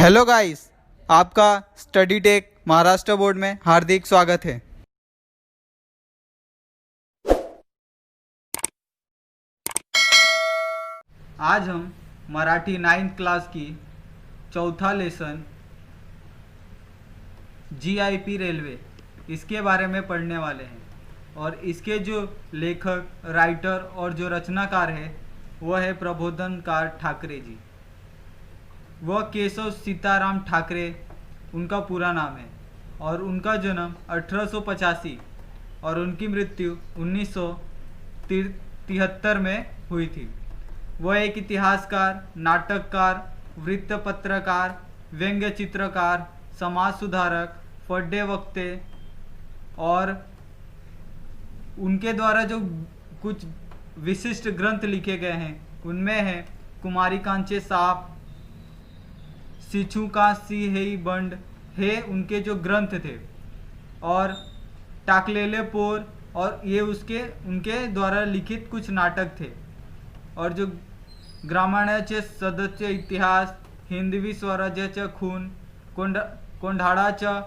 Hello guys, आपका study take Maharashtra board में हार्दिक स्वागत है। आज हम मराठी 9th क्लास की चौथा लेसन जीआईपी रेलवे इसके बारे में पढ़ने वाले हैं। और इसके जो लेखक, राइटर और जो रचनाकार है वह है प्रबोधनकार ठाकरे जी। वह केशव सीताराम ठाकरे उनका पूरा नाम है और उनका जन्म 1885 और उनकी मृत्यु 1973 में हुई थी। वह एक इतिहासकार, नाटककार, वृत्तपत्रकार, व्यंग्य चित्रकार, समाज सुधारक, पढ़े वक्ते और उनके द्वारा जो कुछ विशिष्ट ग्रंथ लिखे गए हैं उनमें है कुमारी कांचे साप, सिछू का सी है बंड है उनके जो ग्रंथ थे, और टाकलेले पोर और ये उनके द्वारा लिखित कुछ नाटक थे। और जो ग्रामण्याचे सदस्य इतिहास, हिंदवी स्वराज्याचा खून, कोंढाळाचा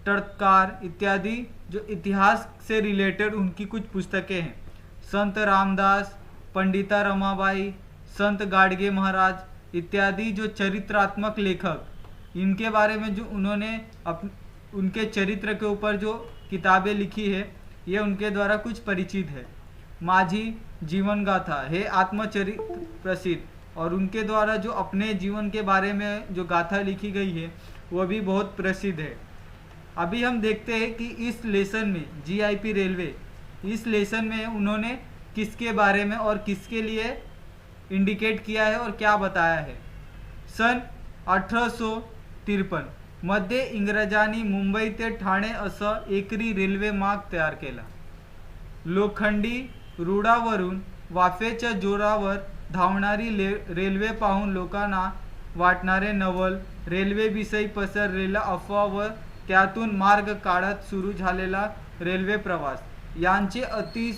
टळकार इत्यादि जो इतिहास से रिलेटेड उनकी कुछ पुस्तकें हैं। संत रामदास, पंडिता रमाबाई, संत गाडगे महाराज इत्यादि जो चरित्रात्मक लेखक, इनके बारे में जो उन्होंने उनके चरित्र के ऊपर जो किताबें लिखी है ये उनके द्वारा कुछ परिचित है। माझी जीवन गाथा है आत्मचरित्र प्रसिद्ध, और उनके द्वारा जो अपने जीवन के बारे में जो गाथा लिखी गई है वह भी बहुत प्रसिद्ध है। अभी हम देखते हैं कि इस लेसन में जीआईपी रेलवे, इस लेसन में उन्होंने किसके बारे में और किसके लिए इंडिकेट किया है और क्या बताया है। सन 1853 मध्ये इंग्रजांनी मुंबई ते ठाणे असं एकरी रेल्वे मार्ग तयार केला। लोखंडी रुळावरून वाफेच्या जोरावर धावणारी रेल्वे पाहून लोकांना वाटणारे नवल, रेल्वेविषयी पसरलेला अफवा व त्यातून मार्ग काढत सुरू झालेला रेल्वे प्रवास यांचे अति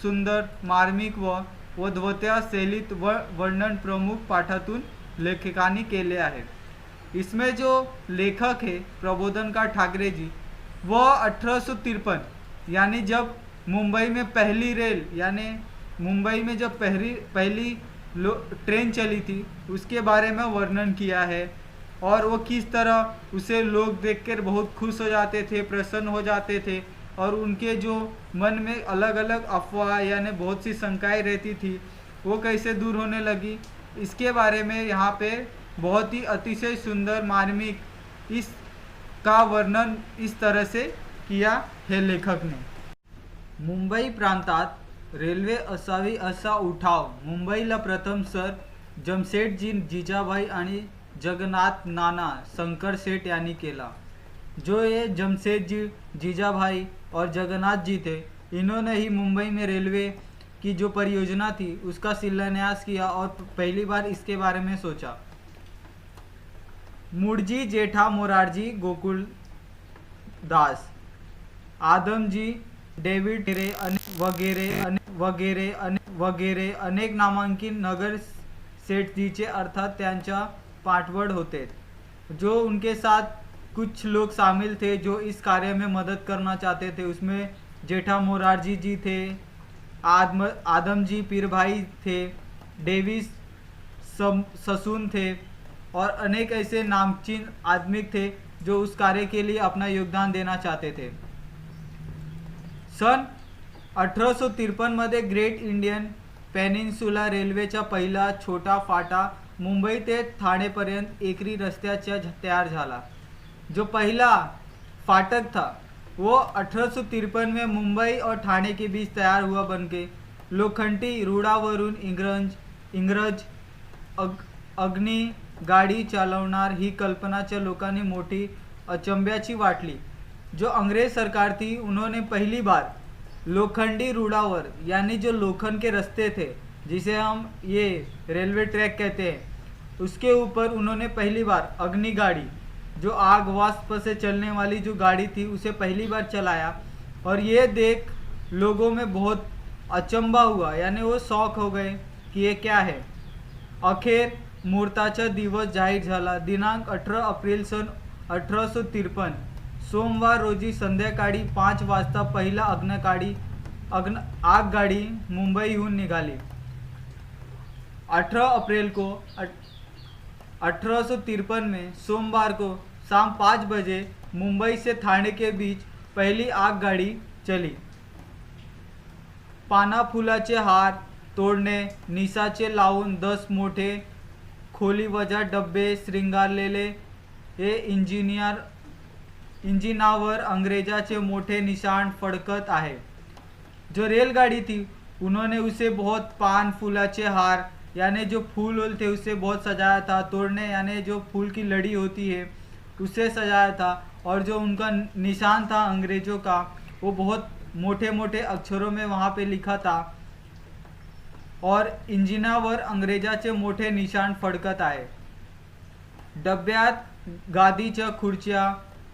सुंदर, मार्मिक व उद्भवत्या शैलीत वर्णन प्रमुख पाठातून लेखकांनी केले आहे। इसमें जो लेखक है प्रबोधनकार ठाकरे जी, वह 1853 यानी जब मुंबई में पहली रेल, यानी मुंबई में जब पहली ट्रेन चली थी उसके बारे में वर्णन किया है। और वो किस तरह उसे लोग देखकर बहुत खुश हो जाते थे, प्रसन्न हो जाते थे, और उनके जो मन में अलग अलग अफवाह यानी बहुत सी शंकाएं रहती थी वो कैसे दूर होने लगी, इसके बारे में यहाँ पे बहुत ही अतिशय सुंदर, मार्मिक इसका वर्णन इस तरह से किया है लेखक ने। मुंबई प्रांतात रेल्वे असावी असा उठाव मुंबईला प्रथम सर जमशेदजी जिजाबाई आणि जगन्नाथ नाना शंकर सेठ यांनी केला। जो ये जमशेदजी, जीजाभाई और जगन्नाथ जी थे, इन्होंने ही मुंबई में रेलवे की जो परियोजना थी उसका शिलान्यास किया और पहली बार इसके बारे में सोचा। मुड़जी जेठा मोरारजी गोकुल दास, आदमजी, डेविड वगैरे अनेक नामांकित नगर सेठजीचे अर्थात त्यांच्या पाठवड़ होते। जो उनके साथ कुछ लोग शामिल थे जो इस कार्य में मदद करना चाहते थे, उसमें जेठा मोरारजी जी थे, आदमजी पीरभाई थे, डेविस ससून थे और अनेक ऐसे नामचीन आदमी थे जो उस कार्य के लिए अपना योगदान देना चाहते थे। सन 1853 मध्ये ग्रेट इंडियन पेनिन्सुला रेल्वेचा पहिला छोटा फाटा मुंबई ते ठाणेपर्यंत एकरी रस्त्याच्या तैयार झाला। जो पहला फाटक था वो 1853 में मुंबई और ठाणे के बीच तैयार हुआ बनके। लोखंडी रुळावरून इंग्रज अग्नि गाडी चालवणार ही कल्पनाच्या लोकांनी मोठी अचंब्याची वाटली। जो अंग्रेज सरकार थी उन्होंने पहली बार लोखंडी रुळावर यानी जो लोखंड के रास्ते थे जिसे हम ये रेलवे ट्रैक कहते हैं, उसके ऊपर उन्होंने पहली बार अग्नि गाड़ी, जो आग वाष्प से चलने वाली जो गाड़ी थी, उसे पहली बार चलाया। और ये देख लोगों में बहुत अचंबा हुआ, यानी वो शौक हो गए कि ये क्या है। आखिर मुहूर्ताचा दिवस जाहीर झाला. दिनांक 18 एप्रिल सन 1853 सोमवार रोजी संध्याकाळी 5 वाजता पहिला आगगाडी मुंबईहून निघाली. 18 अप्रैल को 1853 में सोमवार को शाम 5 बजे मुंबई से थाने के बीच पहली आगगाड़ी चली. पाना फुलाचे हार तोडणे, निशाचे लावून 10 मोठे खोलीवजा डब्बे श्रृंगारलेले हे इंजिनावर अंग्रेजाचे मोठे निशान फडकत आहे. जो रेलगाड़ी थी उन्होंने उसे बहुत पान फूलाचे हार यानी जो फूल थे उसे बहुत सजाया था. तोड़ने यानी जो फूल की लड़ी होती है उसे सजाया था. और जो उनका निशान था अंग्रेज़ों का वो बहुत मोटे मोटे अक्षरों में वहाँ पे लिखा था. और इंजिनावर अंग्रेजाचे मोठे निशान फडकत आहे. डब्यात गादीच्या खुर्च्या,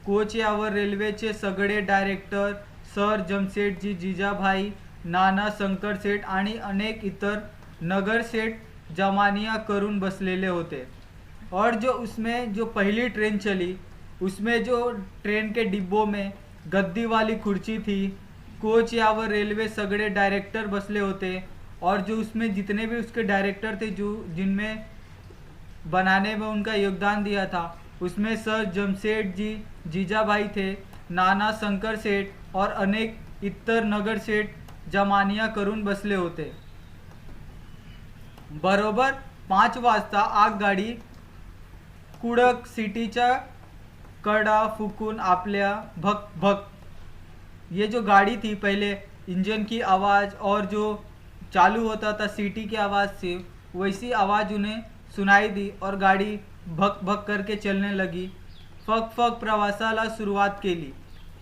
कोच यावर रेल्वेचे सगळे डायरेक्टर, सर जमशेदजी जिजाभाई, नाना शंकरशेठ आणि अनेक इतर नगरसेठ जमानिया करून बसलेले होते. और जो उसमें जो पहली ट्रेन चली उसमें जो ट्रेन के डिब्बों में गद्दी वाली कुर्सी थी, कोच यावर रेलवे सगळे डायरेक्टर बसले होते. और जो उसमें जितने भी उसके डायरेक्टर थे जो जिनमें बनाने में उनका योगदान दिया था उसमें सर जमशेद जी जीजाभाई थे, नाना शंकर सेठ और अनेक इतर नगर सेठ जमानिया करून बसले होते. बरोबर 5 वाजता आगगाडी कुडक सिटीच्या कडा फुकून आपल्या भक भक, ये जो गाड़ी थी पहले इंजन की आवाज़ और जो चालू होता था सीटी की आवाज़ से वैसी आवाज़ उन्हें सुनाई दी और गाड़ी भक भक करके चलने लगी. फक फक प्रवासाला सुरुवात केली.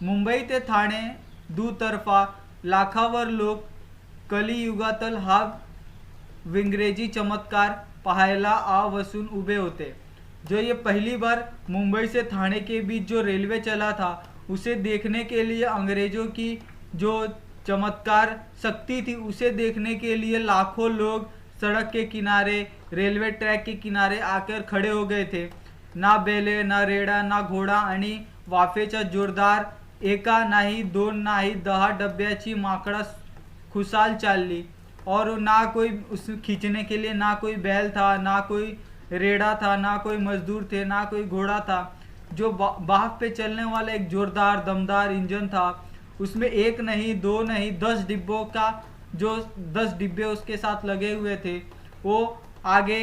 मुंबई ते ठाणे दुतर्फा लाखावर लोक कलियुगातील हा विंग्रेजी चमत्कार पाहायला आवर्जून उभे होते. जो ये पहली बार मुंबई से थाने के बीच जो रेलवे चला था उसे देखने के लिए अंग्रेज़ों की जो चमत्कार शक्ति थी उसे देखने के लिए लाखों लोग सड़क के किनारे रेलवे ट्रैक के किनारे आकर खड़े हो गए थे. ना बैले ना रेडा ना घोडा आणि वाफेच्या जोरदार एका नाही 2 नाही 10 डब्याची माकड़ा खुशाल चालली. और ना कोई उस खींचने के लिए ना कोई बैल था, ना कोई रेडा था, ना कोई मजदूर थे, ना कोई घोड़ा था. जो बाग पे चलने वाला एक जोरदार दमदार इंजन था उसमें 1 नहीं 2 नहीं 10 डिब्बों का जो 10 डिब्बे उसके साथ लगे हुए थे वो आगे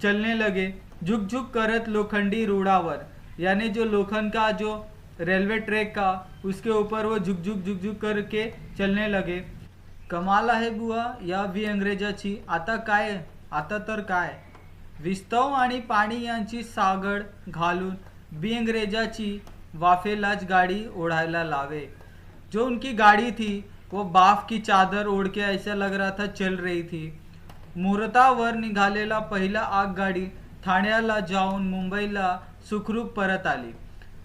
चलने लगे झुक झुक करत लोखंडी रूढ़ावर. यानी जो लोखंड का जो रेलवे ट्रैक का उसके ऊपर वो झुक झुक करके चलने लगे. कमाल आहे बुवा या अंग्रेजाची. आता तर काय विस्तव आणि पाणी यांची सागड घालून अंग्रेजाची वाफेलाच गाड़ी ओढ़ायला लावे. जो उनकी गाड़ी थी वो बाफ की चादर ओढ़ के ऐसा लग रहा था चल रही थी. मुहूर्तावर निघालेला पहिला आगगाडी ठाण्याला जाऊन मुंबईला सुखरूप परत आली.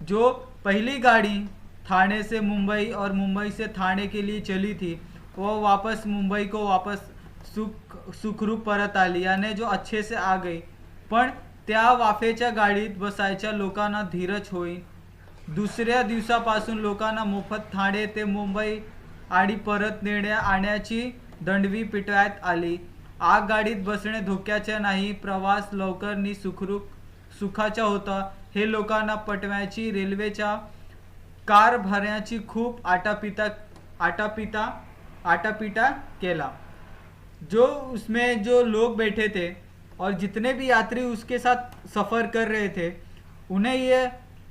जो पहली गाड़ी थाने से मुंबई और मुंबई से थाने के लिए चली थी वो वापस मुंबई को वापस सुखरूप परत आली. यानी जो अच्छे से आ गई. पण त्या वाफेच्या गाडीत बसायच्या लोकांना धीरज होईन. दुसऱ्या दिवसापासून लोकांना मोफत ठाणे ते मुंबई आणि परत नेण्या आण्याची दंडवी पिटवण्यात आली. आगगाडीत बसणे धोक्याचे नाही, प्रवास लवकर नि सुखाचा होता हे लोकांना पटवायची रेल्वेच्या कारभाराची खूप आटापिटा केला. जो उसमें जो लोग बैठे थे और जितने भी यात्री उसके साथ सफ़र कर रहे थे उन्हें ये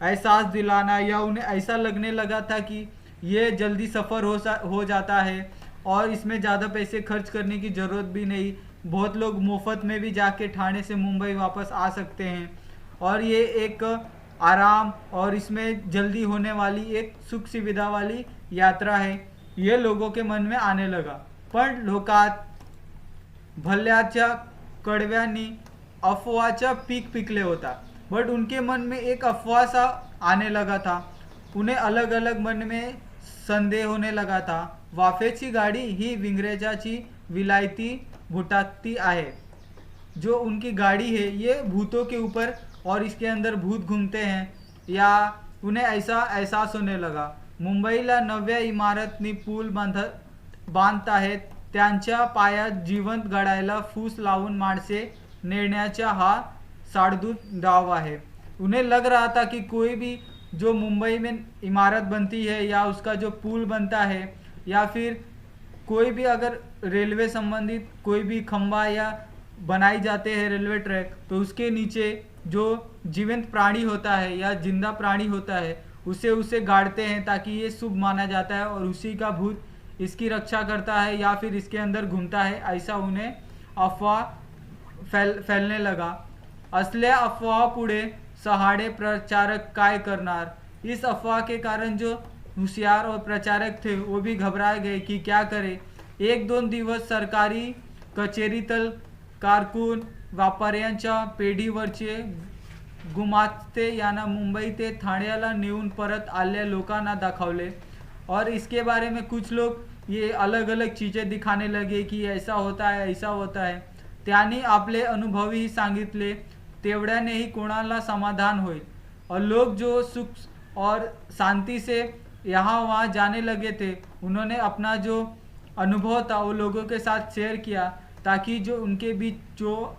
एहसास दिलाना या उन्हें ऐसा लगने लगा था कि ये जल्दी सफ़र हो जाता है और इसमें ज़्यादा पैसे खर्च करने की ज़रूरत भी नहीं. बहुत लोग मुफ्त में भी जाके ठाणे से मुंबई वापस आ सकते हैं और ये एक आराम और इसमें जल्दी होने वाली एक सुख सुविधा वाली यात्रा है. ये लोगों के मन में आने लगा. पण लोकात भल्याच्या कडव्यांनी अफवाचा पीक पिकले होता. बट उनके मन में एक अफवाह सा आने लगा था. उन्हें अलग अलग मन में संदेह होने लगा था. वाफेची गाडी ही विंग्रेजाची विलायती भुटाकती आहे. जो उनकी गाड़ी है ये भूतों के ऊपर और इसके अंदर भूत घूमते हैं, या उन्हें ऐसा एहसास होने लगा. मुंबईला नव्या इमारतनी पूल बांधत आहेत, त्यांच्या पायात जिवंत गडायला फूस लावून माणसे नेण्याचा हा साड़दूत डाव है. उन्हें लग रहा था कि कोई भी जो मुंबई में इमारत बनती है या उसका जो पुल बनता है या फिर कोई भी अगर रेलवे संबंधित कोई भी खंबा या बनाई जाते हैं रेलवे ट्रैक, तो उसके नीचे जो जीवंत प्राणी होता है या जिंदा प्राणी होता है उसे गाड़ते हैं, ताकि ये शुभ माना जाता है और उसी का भूत इसकी रक्षा करता है या फिर इसके अंदर घूमता है, ऐसा उन्हें अफवाह फैलने लगा. असल्या अफवापुढे सहाडे प्रचारक काय करणार. इस अफवाह के कारण जो होशियार और प्रचारक थे वो भी घबरा गए कि क्या करें. एक दोन दिवस सरकारी कचेरीतल कारकून व्यापाऱ्यांच्या पेढीवरचे गुमास्ते यांना मुंबई ते ठाण्याला नेऊन परत आलेल्या लोकांना दाखवले, और इसके बारे में कुछ लोग ये अलग अलग चीज़ें दिखाने लगे कि ऐसा होता है ऐसा होता है. त्यांनी आपले अनुभवही सांगितले, तेवढ्यानेही कोणाला समाधान होईल. और लोग जो सुख और शांति से यहाँ वहाँ जाने लगे थे, उन्होंने अपना जो अनुभव था वो लोगों के साथ शेयर किया, ताकि जो उनके बीच जो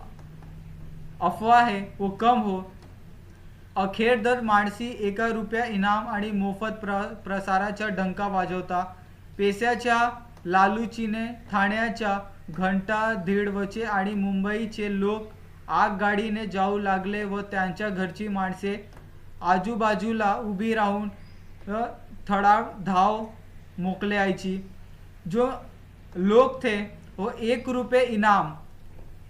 अफवाह है वो कम हो. अखेर दर माणसी ₹1 इनाम आणि मोफत प्रसाराचा डंका वाजवता पैशाच्या लालूचीने ठाण्याच्या घंटा दीडवचे आणि मुंबईचे लोक आगगाडीने जाऊ लागले व त्यांच्या घरची माणसे आजूबाजूला उभी राहून थळाव धाव मोकलायची. जो लोग थे वो ₹1 इनाम,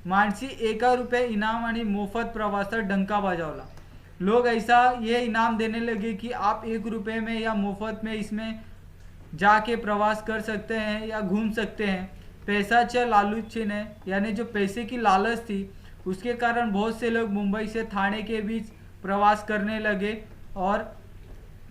मानसी ₹1 इनाम आणि मोफत प्रवास डंका बजावला. लोग ऐसा ये इनाम देने लगे कि आप ₹1 में या मुफ्त में इसमें जाके प्रवास कर सकते हैं या घूम सकते हैं. पैसाच्या लालूचीने यानी जो पैसे की लालच थी उसके कारण बहुत से लोग मुंबई से ठाणे के बीच प्रवास करने लगे, और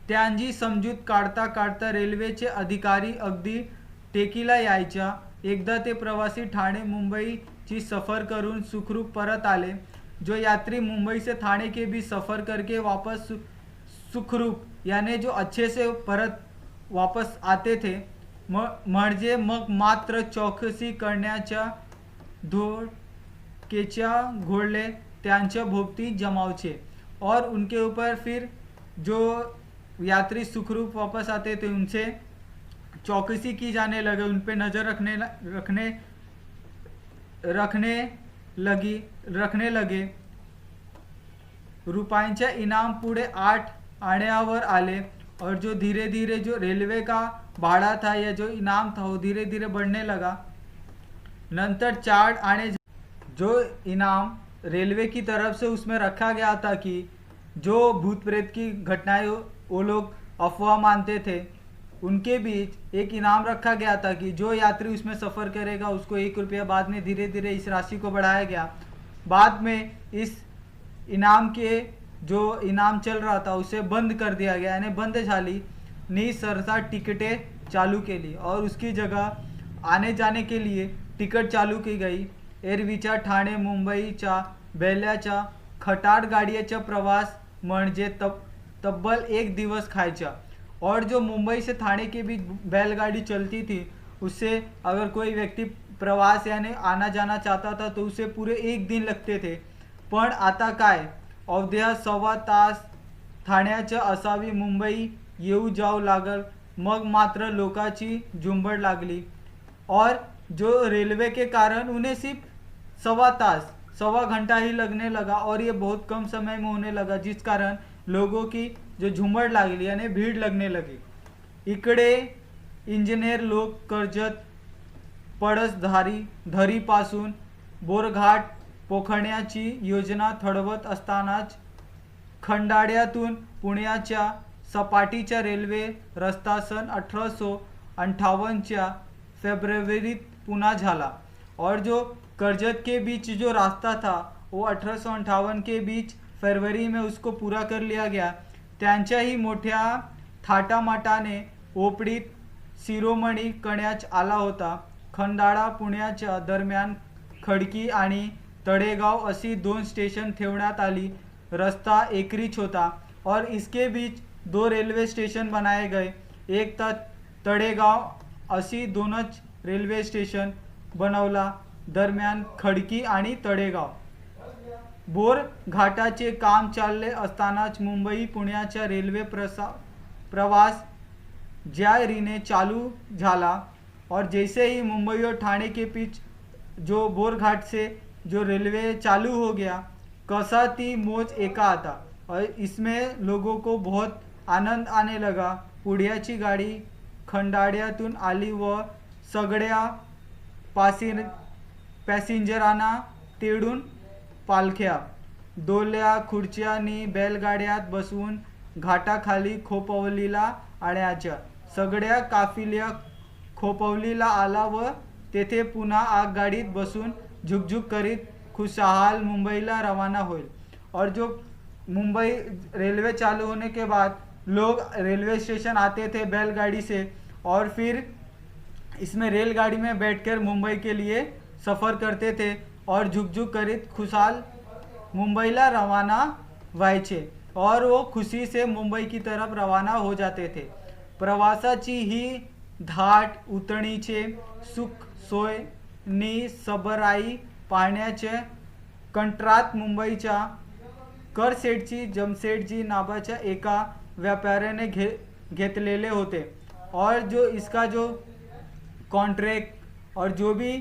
त्यांची समजूत काढता काढता रेल्वेचे अधिकारी अगदी टेकीला यायच्या. एकदा ते प्रवासी ठाणे मुंबईची सफ़र करून सुखरूप परत आले. जो यात्री मुंबई से ठाणे के बीच सफ़र करके वापस सुखरूप यानी जो अच्छे से परत वापस आते थे, म्हणजे मग मात्र चौकसी करण्याच्या धोक्याच्या घोडे त्यांच्या भोवती जमावचे, और उनके ऊपर फिर जो यात्री सुखरूप वापस आते थे उनसे चौकसी की जाने लगे, उन पे नज़र रखने लगे. रुपयांच्या इनाम पुढे 8 आण्यावर आले, और जो धीरे धीरे जो रेलवे का भाड़ा था या जो इनाम था वो धीरे धीरे बढ़ने लगा. नंतर 4 आने जो इनाम रेलवे की तरफ से उसमें रखा गया था कि जो भूत प्रेत की घटनाएं वो लोग अफवाह मानते थे, उनके बीच एक इनाम रखा गया था कि जो यात्री उसमें सफ़र करेगा उसको ₹1. बाद में धीरे धीरे इस राशि को बढ़ाया गया. बाद में इस इनाम के जो इनाम चल रहा था उसे बंद कर दिया गया, यानी बंद झाली नी सरसा टिकटें चालू के लिए, और उसकी जगह आने जाने के लिए टिकट चालू की गई. एरवीच्या ठाणे मुंबईच्या बेल्याच्या खटाट गाडीचा प्रवास म्हणजे तब्बल 1 दिवस खायचा. और जो मुंबई से थाने के बीच बैलगाड़ी चलती थी उससे अगर कोई व्यक्ति प्रवास यानी आना जाना चाहता था तो उसे पूरे 1 दिन लगते थे. पण आता काय, अवघ्या सव्वा तास ठाण्याच्या असावी मुंबई येऊ जाऊ लागल, मग मात्र लोकांची झुंबड लागली. और जो रेलवे के कारण उन्हें सिर्फ सवा घंटा ही लगने लगा, और ये बहुत कम समय में होने लगा, जिस कारण लोगों की जो झुंबड लागली यानी भीड़ लगने लगी. इकडे इंजिनियर लोक कर्जत धरीपासून बोरघाट पोखण्याची योजना ठरवत असतानाच खंडाळ्यातून पुण्याच्या सपाटीचा रेल्वे रस्ता सन 1858 फेब्रुवरीत पुन्हा झाला. और जो कर्जत के बीच जो रास्ता था वो 1858 के बीच फरवरी में उसको पूरा कर लिया गया. त्यांच्याही मोठ्या थाटामाटाने ओपडीत शिरोमणी करण्यात आला होता. खंडाळा पुण्याच्या दरम्यान खडकी आणि तळेगाव अशी 2 स्टेशन ठेवण्यात आली। रास्ता एकरीच होता और इसके बीच 2 रेलवे स्टेशन बनाए गए। एक था तळेगाव अशी 2च रेल्वे स्टेशन बनवला दरम्यान खडकी आणि तळेगाव। बोर घाटाचे काम चालले असतानाच मुंबई पुण्याचा रेल्वे प्रवास ज्या रीने चालू झाला और जैसे ही मुंबई और ठाणे के बीच जो बोर घाट से जो रेलवे चालू हो गया, कसा ती मौज एका आता और इसमें लोगों को बहुत आनंद आने लगा। पुढ्याची गाडी खंडाळ्यातून आली व सगळ्या पॅसेंजरांना तेढून पालख्या, डोल्या, खुर्च्यांनी बैलगाड्यात बसवून घाटाखाली खोपवलीला आणायच्या। सगळ्या काफिल्या खोपवलीला आला व तेथे पुन्हा आगगाडीत बसून झुकझुक करीत खुशहाल मुंबईला रवाना होईल। और जो मुंबई रेलवे चालू होने के बाद लोग रेलवे स्टेशन आते थे बैलगाड़ी से और फिर इसमें रेलगाड़ी में बैठकर मुंबई के लिए सफ़र करते थे और झुकझुक करीत खुशहाल मुंबईला रवाना व्हायचे और वो खुशी से मुंबई की तरफ रवाना हो जाते थे। प्रवासाची ही धाट उतरणीचे सुख सोय नी सबराई पाहण्याचे कंत्राट मुंबईच्या करसेठजी जमसेठजी नावाच्या एका व्यापाऱ्याने घेतलेले होते और जो इसका जो कॉन्ट्रैक्ट और जो भी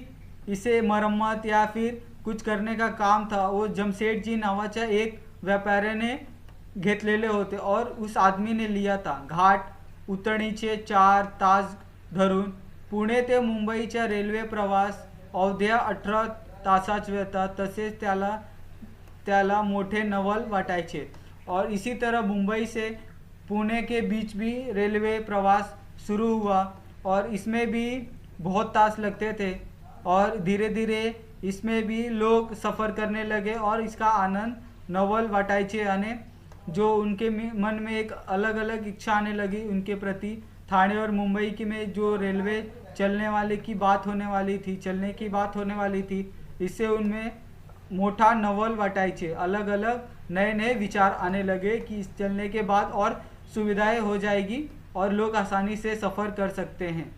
इसे मरम्मत या फिर कुछ करने का काम था वो जमसेठजी नावाच्या एक व्यापाऱ्याने घेतलेले होते और उस आदमी ने लिया था। घाट उतरणीचे 4 तास धरून पुणे ते मुंबईचा रेल्वे प्रवास अवघ्या 18 तासाच होता। तसेच त्याला मोठे नवल वाटायचे और इसी तरह मुंबई से पुणे के बीच भी रेलवे प्रवास शुरू हुआ और इसमें भी बहुत तास लगते थे और धीरे धीरे इसमें भी लोग सफ़र करने लगे और इसका आनंद नवल वाटायचे आने जो उनके मन में एक अलग अलग इच्छा आने लगी उनके प्रति। ठाणे और मुंबई की में जो रेलवे चलने की बात होने वाली थी इससे उनमें मोठा नवल वाटायचे, अलग अलग नए नए विचार आने लगे कि इस चलने के बाद और सुविधाएं हो जाएगी और लोग आसानी से सफ़र कर सकते हैं।